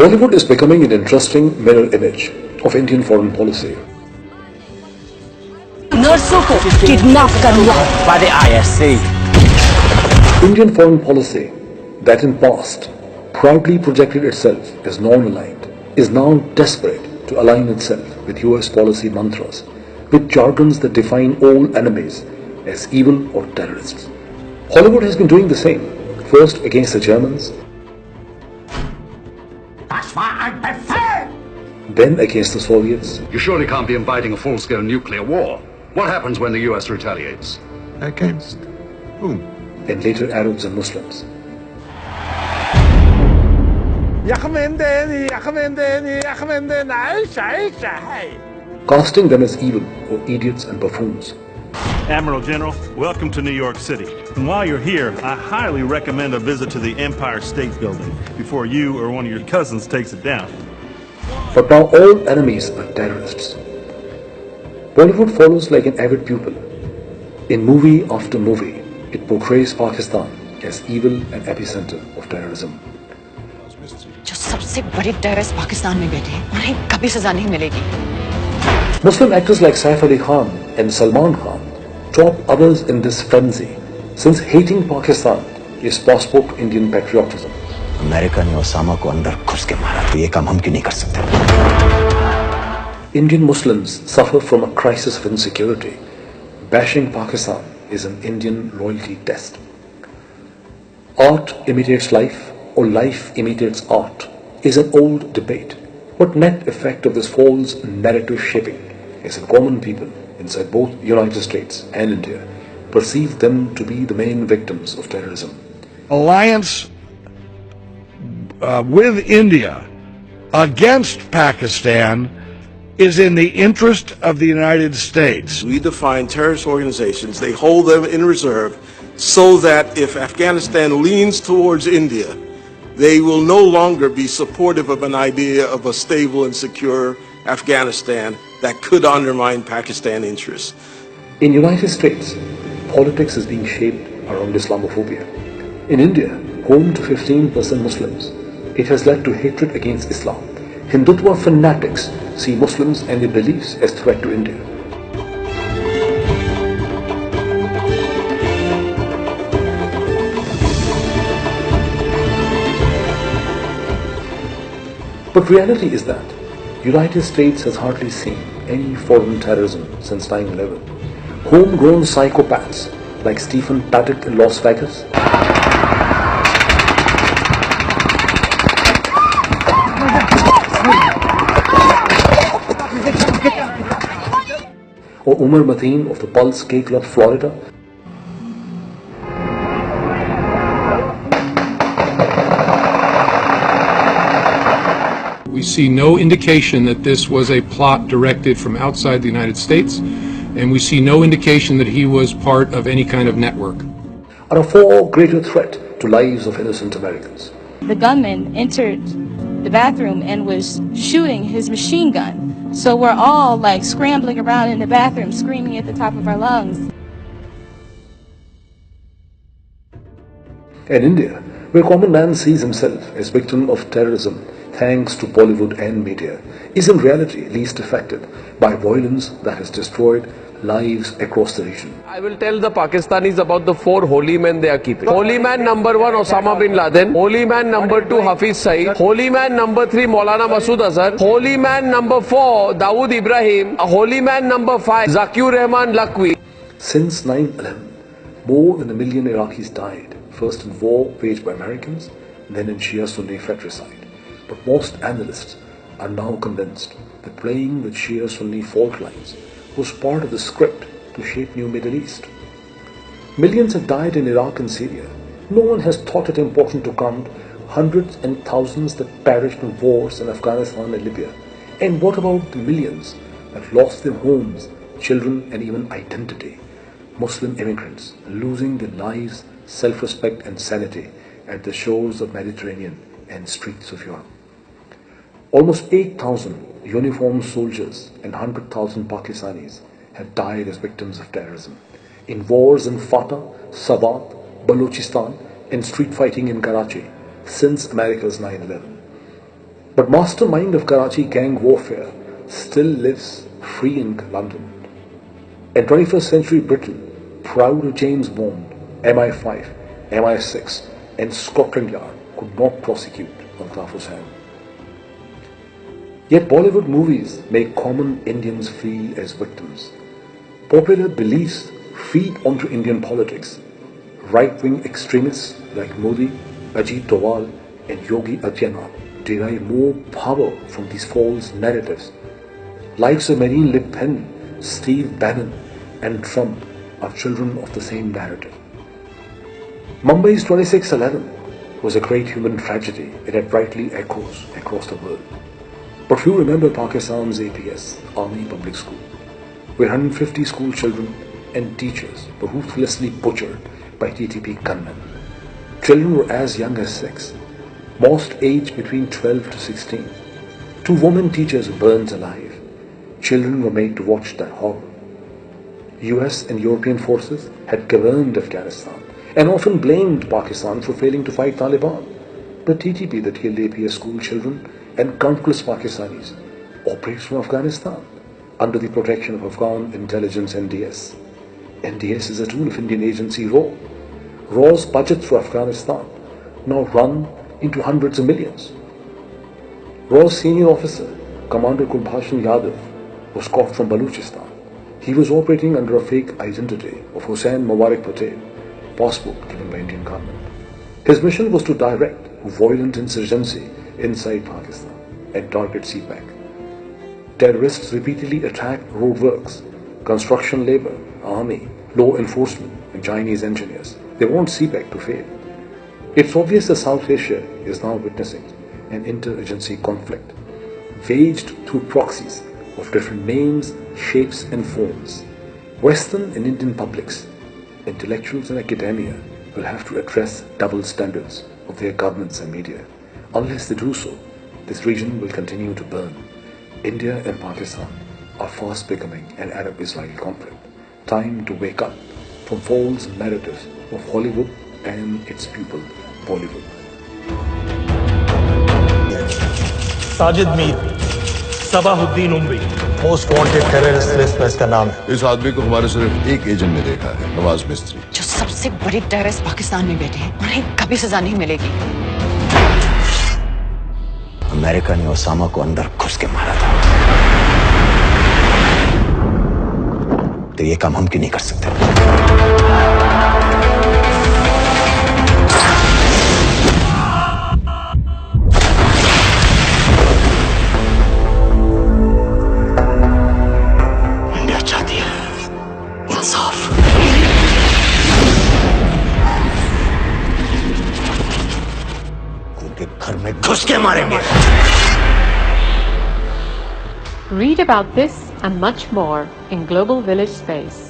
Bollywood is becoming an interesting mirror image of Indian foreign policy. नर्सों को kidnap कर लिया by the ISC. Indian foreign policy that in past proudly projected itself as non-aligned is now desperate to align itself with US policy mantras, with jargons that define all enemies as evil or terrorists. Hollywood has been doing the same, first against the Germans, That's why I prefer. then against the Soviets, You surely can't be inviting a full-scale nuclear war. What happens when the US retaliates? Against whom? and later Arabs and Muslims. Casting them as evil or idiots and buffoons. Admiral General, welcome to New York City. And while you're here, I highly recommend a visit to the Empire State Building before you or one of your cousins takes it down. But now all enemies are terrorists. Bollywood follows like an avid pupil. In movie after movie, it portrays Pakistan as evil and epicenter of terrorism. जो सबसे बड़े terrorist Pakistan में बैठे हैं उन्हें कभी सजा नहीं मिलेगी. Muslim actors like Saif Ali Khan and Salman Khan top others in this frenzy, since hating Pakistan is passport to Indian patriotism. America ने ओसामा को अंदर घुस के मारा तो ये काम हम क्यों नहीं कर सकते? Indian Muslims suffer from a crisis of insecurity. Bashing Pakistan is an Indian loyalty test. Art imitates life or life imitates art is an old debate. What net effect of this false narrative shaping is that common people inside both United States and India perceive them to be the main victims of terrorism. Alliance with India against Pakistan is in the interest of the United States. We define terrorist organizations, they hold them in reserve so that if Afghanistan leans towards India, they will no longer be supportive of an idea of a stable and secure Afghanistan that could undermine Pakistan interests. In United States, politics is being shaped around Islamophobia. In India, home to 15% Muslims, it has led to hatred against Islam. Hindutva fanatics see Muslims and their beliefs as threat to India. But reality is that United States has hardly seen any foreign terrorism since 9/11. Homegrown psychopaths like Stephen Paddock in Las Vegas, or Umar Mateen of the Pulse K Club, Florida, We see no indication that this was a plot directed from outside the United States, and we see no indication that he was part of any kind of network. are a far greater threat to lives of innocent Americans. The gunman entered the bathroom and was shooting his machine gun. So we're all like scrambling around in the bathroom, screaming at the top of our lungs. And India, where common man sees himself as victim of terrorism thanks to Bollywood and media, is in reality least affected by violence that has destroyed lives across the region. I will tell the Pakistanis about the 4 holy men they are keeping. Holy man number 1 Osama bin Laden, holy man number 2 Hafiz Saeed, holy man number 3 Maulana Masood Azhar, holy man number 4 Dawood Ibrahim, holy man number 5 Zakir Rahman Lakwi. Since 9/11, more than 1 million Iraqis died, first in war waged by Americans, then in Shia-Sunni fratricide. But most analysts are now convinced that playing with Shia-Sunni fault lines was part of the script to shape new Middle East. Millions have died in Iraq and Syria. No one has thought it important to count hundreds and thousands that perished in wars in Afghanistan and Libya. And what about the millions that lost their homes, children and even identity? Muslim immigrants losing their lives, self-respect and sanity at the shores of Mediterranean and streets of Europe. Almost 8,000 uniformed soldiers and 100,000 Pakistanis have died as victims of terrorism in wars in Fatah, Swat, Balochistan and street fighting in Karachi since America's 9/11. But mastermind of Karachi gang warfare still lives free in London. In 21st century Britain, proud James Bond, MI5, MI6 and Scotland Yard could not prosecute Altaf Hussain. Yet Bollywood movies make common Indians feel as victims. Popular beliefs feed onto Indian politics. Right-wing extremists like Modi, Ajit Doval and Yogi Adityanath derive more power from these false narratives. Likes of Marine Le Pen, Steve Bannon and Trump are children of the same narrative. Mumbai's 26/11 was a great human tragedy. It had rightly echoes across the world. But few remember Pakistan's APS, Army Public School, where 150 school children and teachers were ruthlessly butchered by TTP gunmen. Children were as young as 6, most aged between 12 to 16. 2 women teachers were burned alive. Children were made to watch that horror. US and European forces had governed Afghanistan and often blamed Pakistan for failing to fight Taliban. The TTP that killed APS school children and countless Pakistanis operates from Afghanistan under the protection of Afghan intelligence NDS. NDS is a tool of Indian agency RAW. RAW's budgets for Afghanistan now run into hundreds of millions. RAW's senior officer, Commander Kulbhashan Yadav, was caught from Balochistan. He was operating under a fake identity of Hussain Mubarak Patel, passport given by Indian government. His mission was to direct violent insurgency inside Pakistan and target CPAC. Terrorists repeatedly attacked roadworks, construction labor, army, law enforcement and Chinese engineers. They want CPAC to fail. It's obvious that South Asia is now witnessing an interagency conflict, waged through proxies of different names, shapes and forms. Western and Indian publics, intellectuals and academia will have to address double standards of their governments and media. Unless they do so, this region will continue to burn. India and Pakistan are fast becoming an Arab-Israeli conflict. Time to wake up from false narratives of Hollywood and its pupil, Bollywood. Sajid Mir, Sabahuddin Umri, most wanted terrorist list में इसका नाम है। इस आदमी को हमारे सिर्फ एक एजेंट ने देखा है, नवाज मिस्त्री, जो सबसे बड़ी टेररिस्ट पाकिस्तान में बैठे हैं, उन्हें कभी सजा नहीं मिलेगी। अमेरिका ने ओसामा को अंदर घुस के मारा था, तो ये काम हम क्यों नहीं कर सकते? घर में घुस के मारेंगे। Read about this and much more in Global Village Space.